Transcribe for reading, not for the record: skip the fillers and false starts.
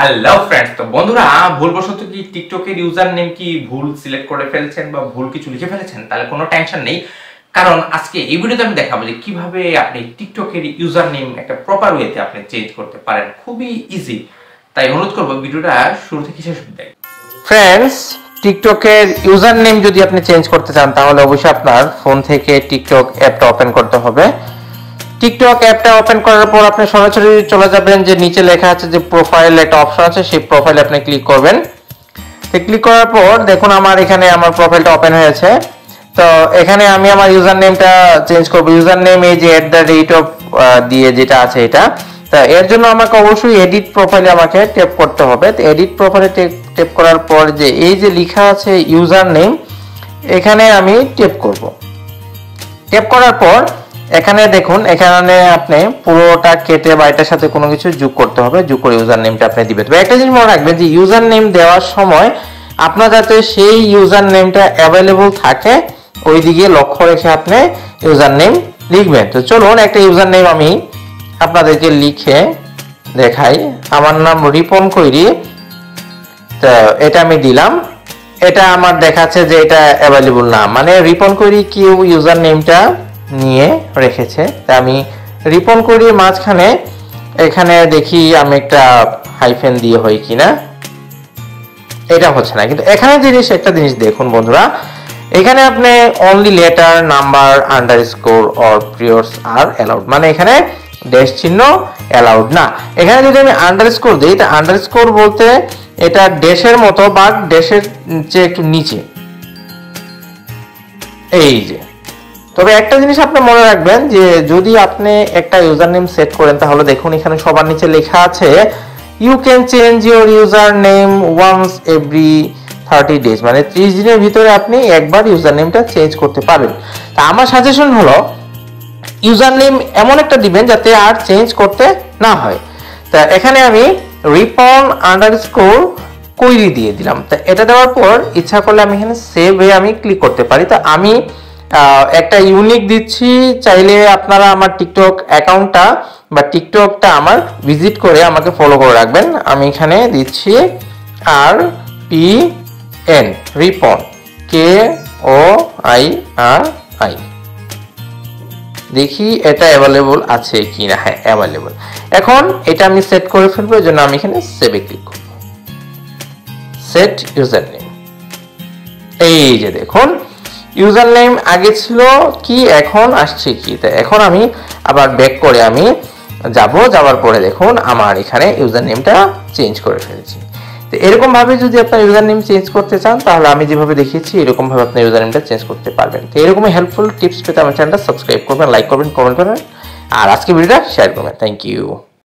Hello friends, তো বন্ধুরা ভুলবশত কি টিকটকের ইউজার নেম কি ভুল সিলেক্ট করে ফেলছেন বা ভুল কিছু লিখে ফেলেছেন, তাহলে কোনো টেনশন নেই। কারণ আজকে এই ভিডিওতে আমি দেখাবো যে কিভাবে আপনি টিকটকের ইউজার নেম একটা প্রপার ওয়েতে আপনি চেঞ্জ করতে পারেন, খুবই ইজি। তাই অনুরোধ করবো ভিডিওটা শুরু থেকে শেষ অবধি দেখুন। ফ্রেন্ডস, টিকটকের ইউজার নেম যদি আপনি চেঞ্জ করতে চান তাহলে অবশ্যই আপনার ফোন থেকে টিকটক অ্যাপটা ওপেন করতে হবে। টিকটক অ্যাপটা ওপেন করার পর আপনি সরাসরি চলে যাবেন যে নিচে লেখা আছে যে প্রোফাইল একটা অপশন আছে, সেই প্রোফাইলে আপনি ক্লিক করবেন। তো ক্লিক করার পর দেখুন আমার এখানে আমার প্রোফাইলটা ওপেন হয়েছে। তো এখানে আমি আমার ইউজার নেমটা চেঞ্জ করব। ইউজার নেম এই যে @of দিয়ে যেটা আছে এটা। তা এর জন্য আমাকে অবশ্যই এডিট প্রোফাইলে আমাকে ট্যাপ করতে হবে। তো এডিট প্রোফাইলে ট্যাপ করার পর যে এই যে লেখা আছে ইউজার নেম, এখানে আমি ট্যাপ করব। ট্যাপ করার পর এখানে দেখুন, এখানে আপনি পুরোটা কেটে বা এটার সাথে কোনো কিছু যোগ করতে হবে, যোগ করে ইউজার নেমটা আপনি দিবেন। তবে একটা জিনিস মনে রাখবেন যে ইউজার নেম দেওয়ার সময় আপনার যাতে সেই ইউজার নেমটা অ্যাভেলেবল থাকে ওই দিকে লক্ষ্য রেখে আপনি ইউজার নেম লিখবেন। তো চলুন একটা ইউজার নেম আমি আপনাদেরকে লিখে দেখাই। আমার নাম রিপন কৈরি। তো এটা আমি দিলাম। এটা আমার দেখাচ্ছে যে এটা অ্যাভেলেবল না, মানে রিপন কৈরি কেউ ইউজার নেমটা নিয়ে রেখেছে। তা আমি রিপন কৈরি মাঝখানে এখানে দেখি আমি একটা হাইফেন দিয়ে হয় কিনা, এটা হচ্ছে না। কিন্তু এখানে একটা জিনিস দেখুন বন্ধুরা, এখানে আপনি only letter, number, underscore or periods R allowed, মানে এখানে ড্যাশ চিহ্ন অ্যালাউড না। এখানে যদি আমি আন্ডারস্কোর দিই, তা আন্ডারস্কোর বলতে এটা ড্যাশের মতো বা ড্যাশের চেয়ে একটু নিচে, এই যে। তবে একটা জিনিস আপনি মনে রাখবেন যে যদি আপনি একটা ইউজার নেম সেট করেন তাহলে দেখুন এখানে সবার নিচে লেখা আছে you can change your username once every 30 days, মানে 30 দিনের ভিতরে আপনি একবার ইউজার নেমটা চেঞ্জ করতে পারবেন। তা আমার সাজেশন হলো ইউজার নেম এমন একটা দিবেন যাতে আর চেঞ্জ করতে না হয়। তা এখানে আমি রিপন আন্ডারস্কোর কৈরি দিয়ে দিলাম। তা এটা দেওয়ার পর ইচ্ছা করলে আমি এখানে সেভে আমি ক্লিক করতে পারি। তা আমি একটা ইউনিক দিচ্ছি, চাইলে আপনারা আমার টিকটক অ্যাকাউন্টটা বা টিকটকটা আমার ভিজিট করে আমাকে ফলো করে রাখবেন। আমি এখানে দিচ্ছি RPN রিপন KOIRI। দেখি এটা অ্যাভেলেবল আছে কিনা। হ্যাঁ, অ্যাভেলেবল। এখন এটা আমি সেট করে ফেলবো, এর জন্য আমি এখানে সেভে ক্লিক করব। সেট ইউজার নেম, এই যে দেখুন ইউজার নেম আগে ছিল কি, এখন আসছে কি। তো এখন আমি আবার ব্যাক করে আমি যাওয়ার পরে দেখুন আমার এখানে ইউজার নেমটা চেঞ্জ করে ফেলেছি। তো এরকম ভাবে যদি আপনার ইউজার নেম চেঞ্জ করতে চান তাহলে আমি যেভাবে দেখিয়েছি এরকম ভাবে আপনি ইউজার নেমটা চেঞ্জ করতে পারবেন। তো এরকমই হেল্পফুল টিপস পেতে আমার চ্যানেলটা সাবস্ক্রাইব করবেন, লাইক করবেন, কমেন্ট করবেন আর আজকে ভিডিওটা শেয়ার করবেন। Thank you.